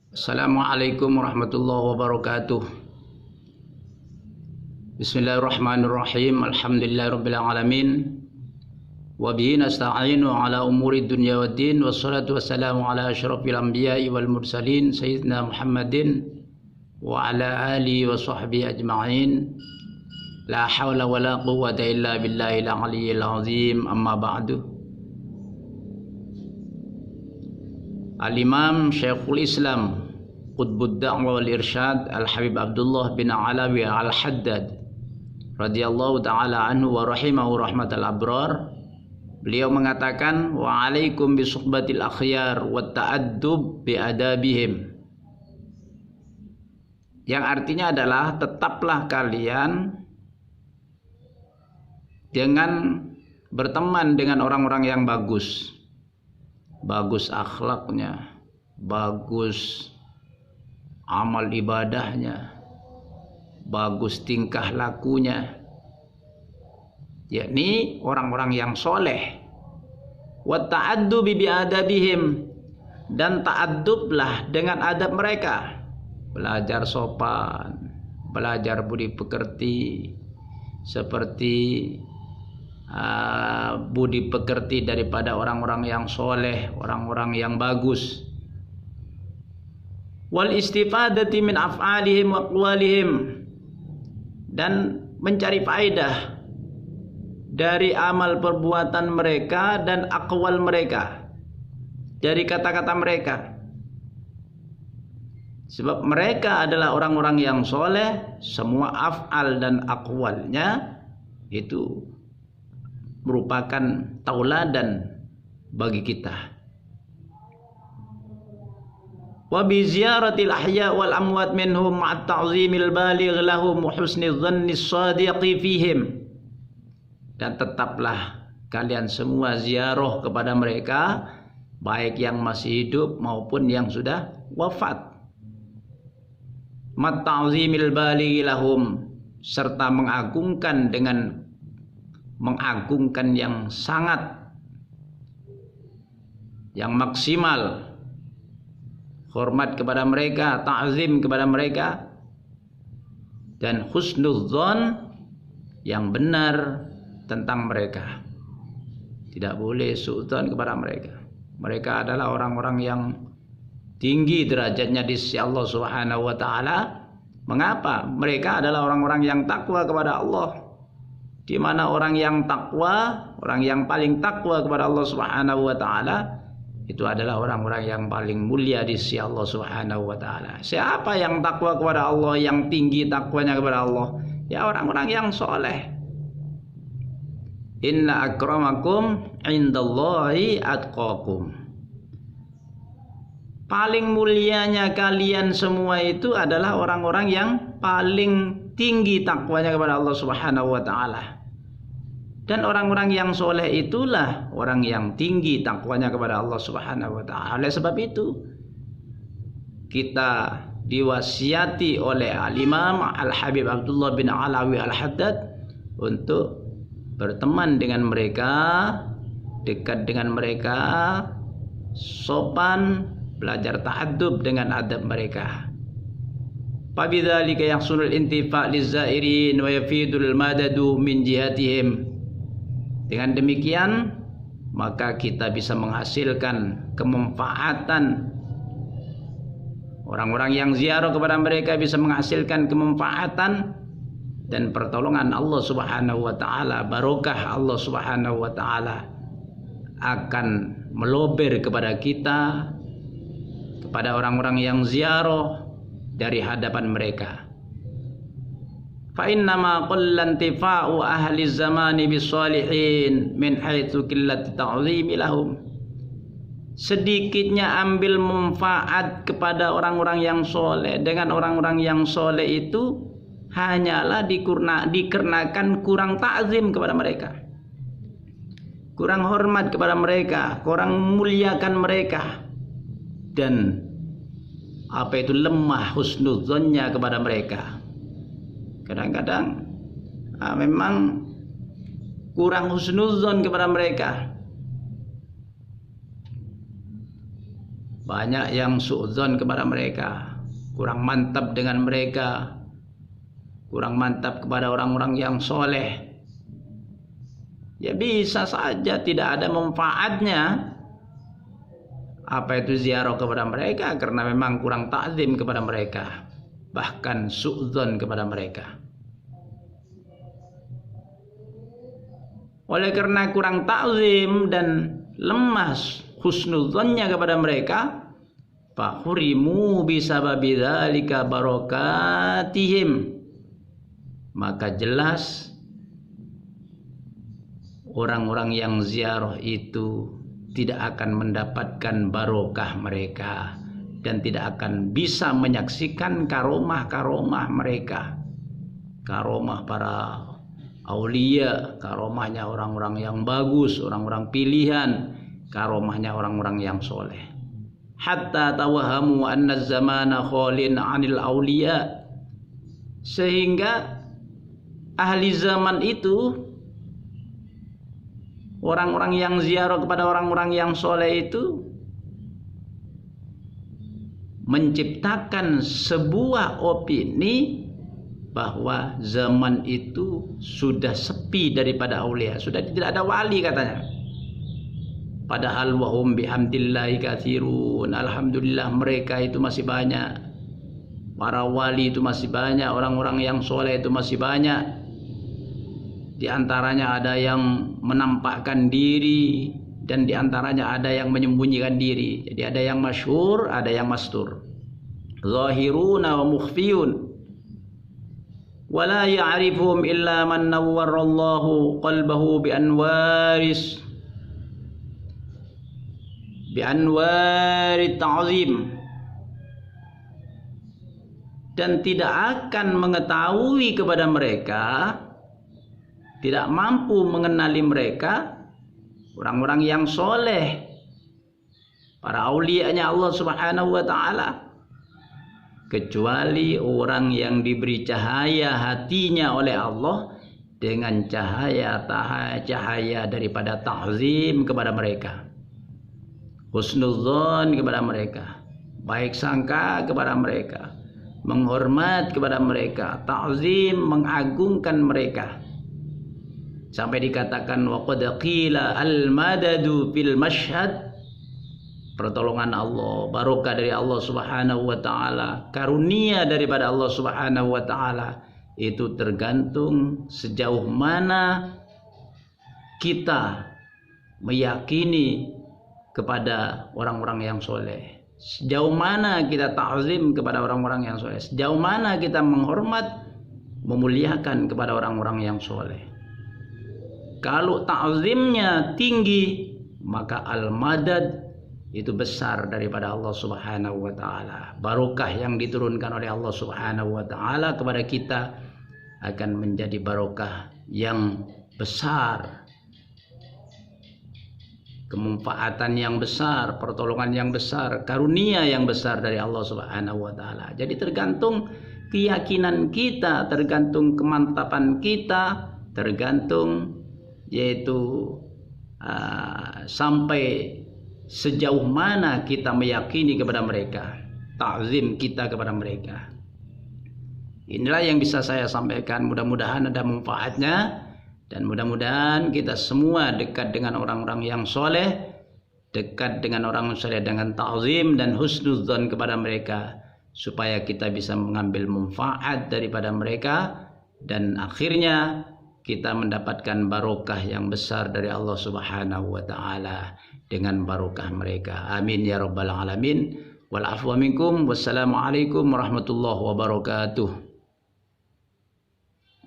Assalamualaikum warahmatullahi wabarakatuh. Bismillahirrahmanirrahim. Alhamdulillahirabbil alamin. Wa bihi nasta'inu ala umuri dunya waddin. Wassalatu wassalamu ala asyrafil anbiya'i wal mursalin sayyidina Muhammadin wa ala alihi wa sahbihi ajma'in. La haula wa la quwwata illa billahil aliyyil azim. Amma ba'du. Al-Imam Syekhul Islam Qutbud Da'wah wal Irsyad Al-Habib Abdullah bin Alawi Al-Haddad radhiyallahu ta'ala anhu wa rahimahu rahmatal abrar. Beliau mengatakan, wa alaikum bi suhbatil akhyar wa ta'addub bi adabihim, yang artinya adalah tetaplah kalian dengan berteman dengan orang-orang yang bagus akhlaknya, bagus amal ibadahnya, bagus tingkah lakunya, yakni orang-orang yang soleh. Wa ta'addubi bi adabihim, dan ta'addublah dengan adab mereka, belajar sopan, belajar budi pekerti, seperti budi pekerti daripada orang-orang yang soleh, orang-orang yang bagus. Wal istifadati min af'alihim wa aqwalihim, dan mencari faedah dari amal perbuatan mereka dan aqwal mereka, dari kata-kata mereka. Sebab mereka adalah orang-orang yang soleh, semua af'al dan aqwalnya itu merupakan tauladan bagi kita. Wa bi ziyaratil ahya wal amwat minhum ma'at ta'zimil baligh lahum wa husniz dhannis shadiqi fihim, dan tetaplah kalian semua ziarah kepada mereka, baik yang masih hidup maupun yang sudah wafat. Ma'at ta'zimil baligh lahum, serta mengagungkan yang sangat, yang maksimal, hormat kepada mereka, ta'zim kepada mereka, dan husnudzon, yang benar tentang mereka. Tidak boleh suudzon kepada mereka. Mereka adalah orang-orang yang tinggi derajatnya di sisi Allah Subhanahu wa taala. Mengapa? Mereka adalah orang-orang yang takwa kepada Allah. Di mana orang yang takwa, orang yang paling takwa kepada Allah Subhanahu wa taala, itu adalah orang-orang yang paling mulia di sisi Allah Subhanahu wa taala. Siapa yang takwa kepada Allah, yang tinggi takwanya kepada Allah? Ya orang-orang yang soleh. Inna akramakum indallahi atqakum. Paling mulianya kalian semua itu adalah orang-orang yang paling tinggi takwanya kepada Allah Subhanahu wa taala. Dan orang-orang yang soleh itulah orang yang tinggi takwanya kepada Allah Subhanahu wa ta'ala. Oleh sebab itu, kita diwasiati oleh Al-Imam Al-Habib Abdullah bin Alawi Al-Haddad untuk berteman dengan mereka, dekat dengan mereka, sopan, belajar ta'addub dengan adab mereka. Fabidzalika yahsunul intifa' lizzairin wa yafidul madadu min jihatihim. Dengan demikian, maka kita bisa menghasilkan kemanfaatan. Orang-orang yang ziarah kepada mereka bisa menghasilkan kemanfaatan dan pertolongan Allah Subhanahu wa taala, barokah Allah Subhanahu wa taala akan melober kepada kita, kepada orang-orang yang ziarah dari hadapan mereka. Fa innama qallantifa'u ahli zamani bisalihin min haitsu qillati ta'zimi lahum. Sedikitnya ambil manfaat kepada orang-orang yang soleh dengan orang-orang yang soleh itu hanyalah dikarenakan kurang ta'zim kepada mereka, kurang hormat kepada mereka, kurang muliakan mereka, dan lemah husnudzonnya kepada mereka. Kadang-kadang memang kurang husnudzon kepada mereka. Banyak yang su'dzon kepada mereka, kurang mantap dengan mereka, kurang mantap kepada orang-orang yang soleh. Ya bisa saja tidak ada manfaatnya apa itu ziarah kepada mereka, karena memang kurang takzim kepada mereka, bahkan su'dzon kepada mereka. Oleh karena kurang takzim dan lemah husnudzonnya kepada mereka, fakhurimu bisababi dzalika barakatihim, maka jelas orang-orang yang ziarah itu tidak akan mendapatkan barokah mereka dan tidak akan bisa menyaksikan karomah-karomah mereka, karomah para aulia, karomahnya orang-orang yang bagus, orang-orang pilihan, karomahnya orang-orang yang soleh. Hatta tawahamu anna zamana khalin anil aulia, sehingga ahli zaman itu, orang-orang yang ziarah kepada orang-orang yang soleh itu, menciptakan sebuah opini bahwa zaman itu sudah sepi daripada aulia, sudah tidak ada wali katanya. Padahal wahum bihamdillahi katsirun, alhamdulillah mereka itu masih banyak, para wali itu masih banyak, orang-orang yang soleh itu masih banyak. Di antaranya ada yang menampakkan diri dan di antaranya ada yang menyembunyikan diri. Jadi ada yang masyhur, ada yang mastur. Zahiruna wa mukhfiyun. Wala ya'rifuhum illa man nawwarallahu qalbahu bianwari ta'zim, dan tidak akan mengetahui kepada mereka, tidak mampu mengenali mereka, orang-orang yang soleh, para aulianya Allah Subhanahu wa ta'ala, kecuali orang yang diberi cahaya hatinya oleh Allah dengan cahaya daripada ta'zim kepada mereka, husnudzon kepada mereka, baik sangka kepada mereka, menghormat kepada mereka, ta'zim, mengagungkan mereka, sampai dikatakan wa qad qila al madadu fil mashhad, pertolongan Allah, barokah dari Allah Subhanahu wa ta'ala, karunia daripada Allah Subhanahu wa ta'ala, itu tergantung sejauh mana kita meyakini kepada orang-orang yang soleh, sejauh mana kita ta'zim kepada orang-orang yang soleh, sejauh mana kita menghormat, memuliakan kepada orang-orang yang soleh. Kalau ta'zimnya tinggi, maka al-madad itu besar daripada Allah Subhanahu wa ta'ala. Barokah yang diturunkan oleh Allah Subhanahu wa ta'ala kepada kita akan menjadi barokah yang besar, kemanfaatan yang besar, pertolongan yang besar, karunia yang besar dari Allah Subhanahu wa ta'ala. Jadi tergantung keyakinan kita, tergantung kemantapan kita, tergantung yaitu sampai sejauh mana kita meyakini kepada mereka, ta'zim kita kepada mereka. Inilah yang bisa saya sampaikan, mudah-mudahan ada manfaatnya, dan mudah-mudahan kita semua dekat dengan orang-orang yang soleh, dekat dengan orang soleh dengan ta'zim dan husnudzon kepada mereka, supaya kita bisa mengambil manfaat daripada mereka, dan akhirnya kita mendapatkan barokah yang besar dari Allah Subhanahu wa ta'ala dengan barokah mereka. Amin ya rabbal alamin. Wal afwa minkum. Wassalamualaikum warahmatullahi wabarakatuh.